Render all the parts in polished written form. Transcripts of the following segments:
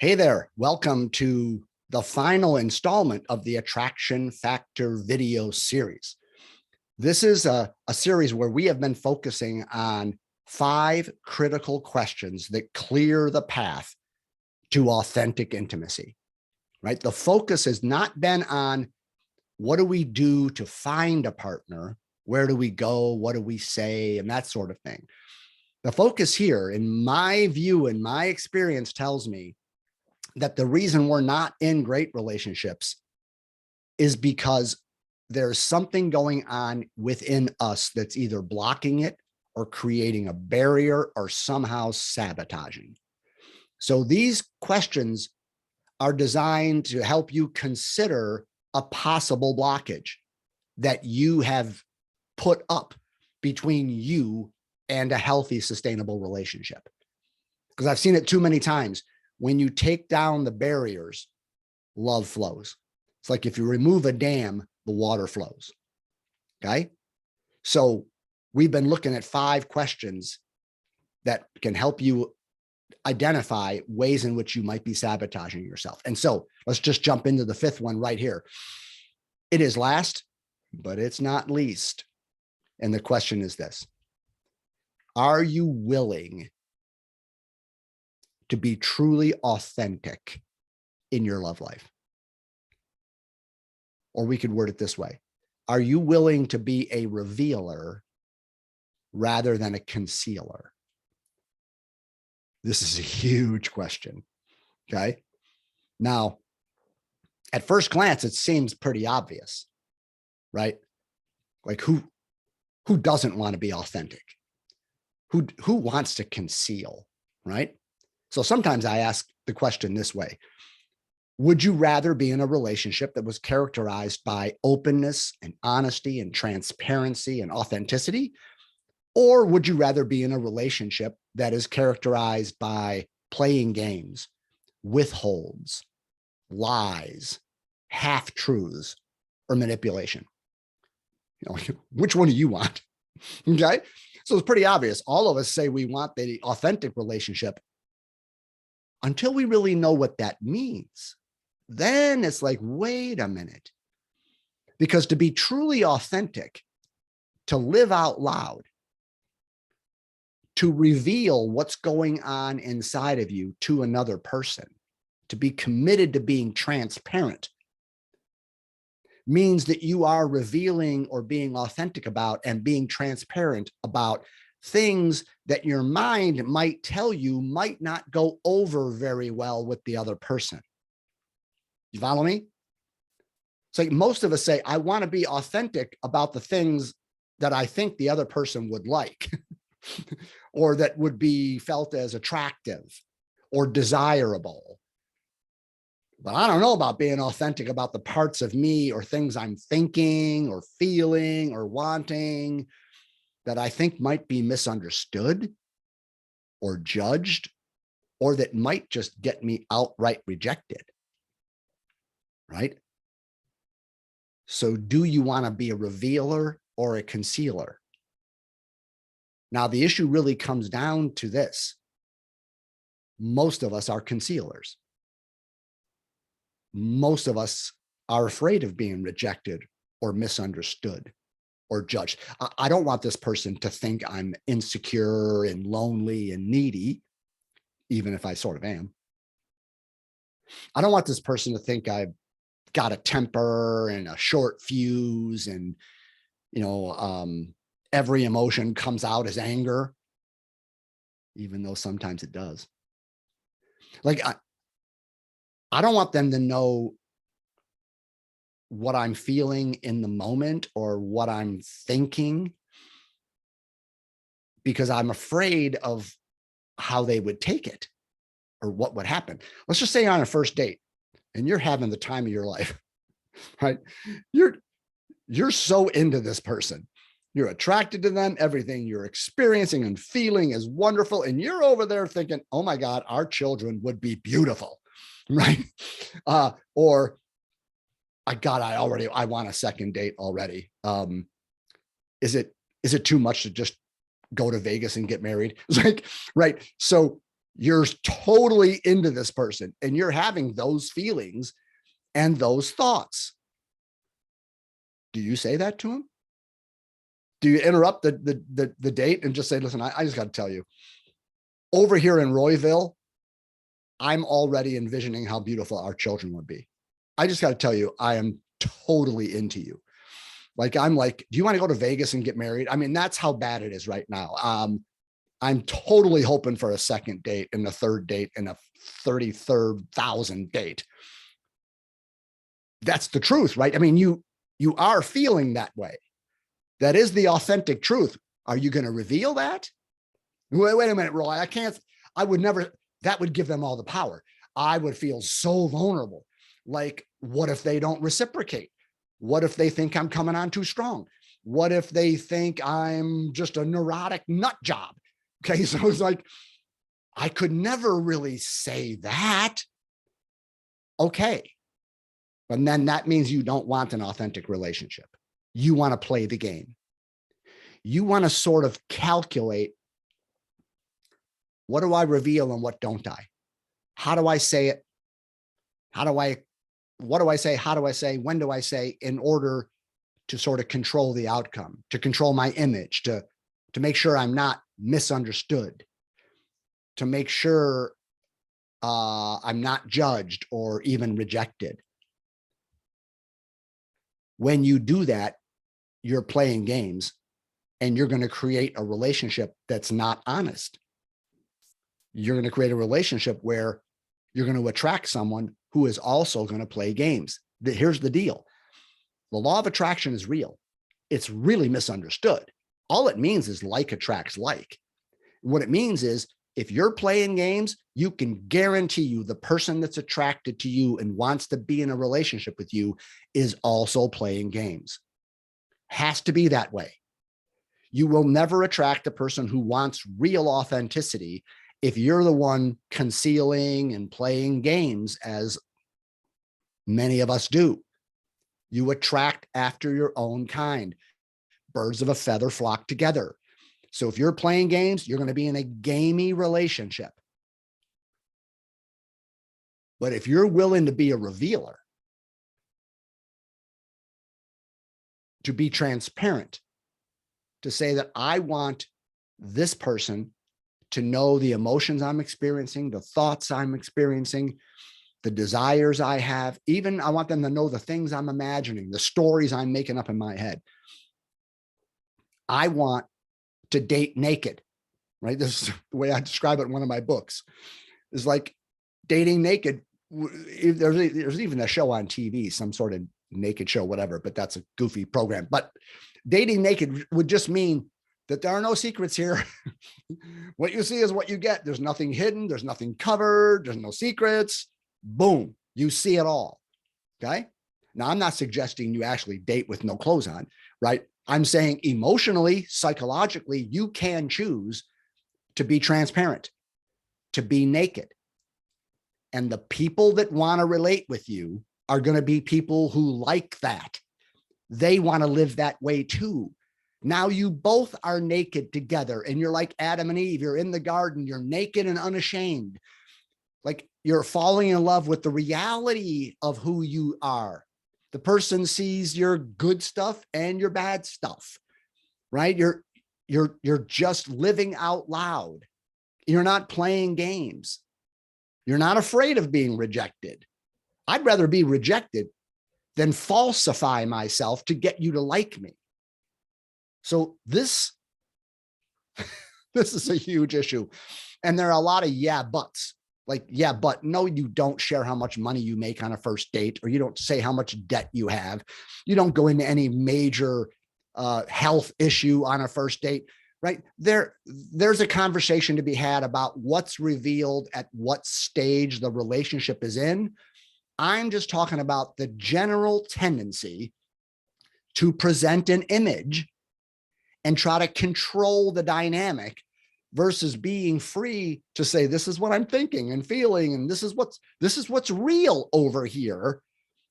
Hey there, welcome to the final installment of the Attraction Factor video series. This is a series where we have been focusing on 5 critical questions that clear the path to authentic intimacy, right? The focus has not been on what do we do to find a partner, where do we go, what do we say, and that sort of thing. The focus here, in my view and my experience, tells me that the reason we're not in great relationships is because there's something going on within us that's either blocking it or creating a barrier or somehow sabotaging. So these questions are designed to help you consider a possible blockage that you have put up between you and a healthy, sustainable relationship. Because I've seen it too many times. When you take down the barriers, love flows. It's like if you remove a dam, the water flows. Okay. So we've been looking at 5 questions that can help you identify ways in which you might be sabotaging yourself. And so let's just jump into the 5th one right here. It is last, but it's not least. And the question is this: are you willing to be truly authentic in your love life? Or we could word it this way: are you willing to be a revealer rather than a concealer? This is a huge question. Okay. Now, at first glance, it seems pretty obvious, right? Like who doesn't want to be authentic? Who wants to conceal, right? So sometimes I ask the question this way: would you rather be in a relationship that was characterized by openness and honesty and transparency and authenticity? Or would you rather be in a relationship that is characterized by playing games, withholds, lies, half-truths, or manipulation? You know, which one do you want? Okay. So it's pretty obvious. All of us say we want the authentic relationship until we really know what that means. Then it's like, wait a minute. Because to be truly authentic, to live out loud, to reveal what's going on inside of you to another person, to be committed to being transparent, means that you are revealing or being authentic about and being transparent about things that your mind might tell you might not go over very well with the other person. You follow me? So most of us say, I want to be authentic about the things that I think the other person would like or that would be felt as attractive or desirable. But I don't know about being authentic about the parts of me or things I'm thinking or feeling or wanting that I think might be misunderstood or judged, or that might just get me outright rejected, right? So do you want to be a revealer or a concealer? Now, the issue really comes down to this. Most of us are concealers. Most of us are afraid of being rejected or misunderstood or judged. I don't want this person to think I'm insecure and lonely and needy, even if I sort of am. I don't want this person to think I've got a temper and a short fuse and, every emotion comes out as anger, even though sometimes it does. Like, I don't want them to know what I'm feeling in the moment or what I'm thinking, because I'm afraid of how they would take it or what would happen. Let's just say on a first date and you're having the time of your life, right? You're so into this person. You're attracted to them. Everything you're experiencing and feeling is wonderful. And you're over there thinking, oh my God, our children would be beautiful, right? Or I want a second date already. Is it too much to just go to Vegas and get married? It's like, right. So You're totally into this person and you're having those feelings and those thoughts. Do you say that to him? Do you interrupt the date and just say, listen, I just got to tell you, over here in Royville, I'm already envisioning how beautiful our children would be. I just got to tell you, I am totally into you. Like, I'm like, do you want to go to Vegas and get married? I mean, that's how bad it is right now. I'm totally hoping for a second date and a third date and a 33rd,000 date. That's the truth, right? I mean, you are feeling that way. That is the authentic truth. Are you going to reveal that? Wait a minute, Roy. I would never, that would give them all the power. I would feel so vulnerable. Like, what if they don't reciprocate? What if they think I'm coming on too strong? What if they think I'm just a neurotic nut job? Okay. So it's like, I could never really say that. Okay. But then that means you don't want an authentic relationship. You want to play the game. You want to sort of calculate, what do I reveal and what don't I? How do I say it? What do I say? How do I say? When do I say, in order to sort of control the outcome, to control my image, to make sure I'm not misunderstood, to make sure I'm not judged or even rejected. When you do that, you're playing games and you're going to create a relationship that's not honest. You're going to create a relationship where you're going to attract someone who is also going to play games. Here's the deal. The law of attraction is real. It's really misunderstood. All it means is like attracts like. What it means is, if you're playing games, you can guarantee you the person that's attracted to you and wants to be in a relationship with you is also playing games. Has to be that way. You will never attract a person who wants real authenticity if you're the one concealing and playing games, as many of us do. You attract after your own kind. Birds of a feather flock together. So if you're playing games, you're going to be in a gamey relationship. But if you're willing to be a revealer, to be transparent, to say that I want this person to know the emotions I'm experiencing, the thoughts I'm experiencing, the desires I have, even I want them to know the things I'm imagining, the stories I'm making up in my head. I want to date naked, right? This is the way I describe it in one of my books. It's like dating naked. There's even a show on TV, some sort of naked show, whatever, but that's a goofy program. But dating naked would just mean that there are no secrets here. What you see is what you get. There's nothing hidden. There's nothing covered. There's no secrets. Boom. You see it all. Okay. Now, I'm not suggesting you actually date with no clothes on, right? I'm saying emotionally, psychologically, you can choose to be transparent, to be naked. And the people that want to relate with you are going to be people who like that. They want to live that way too. Now you both are naked together and you're like Adam and Eve. You're in the garden. You're naked and unashamed. Like, you're falling in love with the reality of who you are. The person sees your good stuff and your bad stuff, right? You're just living out loud. You're not playing games. You're not afraid of being rejected. I'd rather be rejected than falsify myself to get you to like me. So this is a huge issue. And there are a lot of yeah, buts. Like, yeah, but no, you don't share how much money you make on a first date, or you don't say how much debt you have. You don't go into any major health issue on a first date, right? There's a conversation to be had about what's revealed at what stage the relationship is in. I'm just talking about the general tendency to present an image and try to control the dynamic, versus being free to say, this is what I'm thinking and feeling, and this is what's real over here.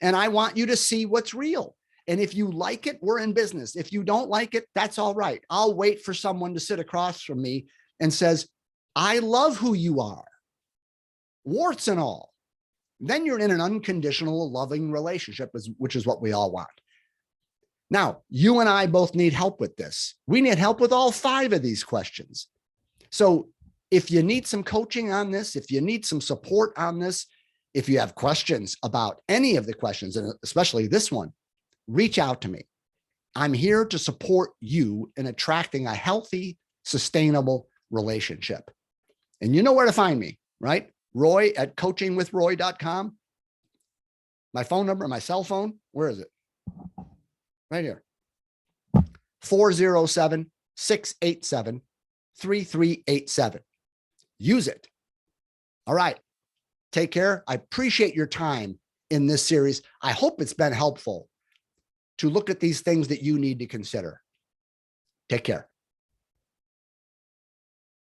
And I want you to see what's real. And if you like it, we're in business. If you don't like it, that's all right. I'll wait for someone to sit across from me and says, I love who you are, warts and all. Then you're in an unconditional, loving relationship, which is what we all want. Now, you and I both need help with this. We need help with all 5 of these questions. So if you need some coaching on this, if you need some support on this, if you have questions about any of the questions, and especially this one, reach out to me. I'm here to support you in attracting a healthy, sustainable relationship. And you know where to find me, right? Roy at coachingwithroy.com. My phone number, my cell phone, where is it? Right here. 407-687-3387. Use it. All right. Take care. I appreciate your time in this series. I hope it's been helpful to look at these things that you need to consider. Take care.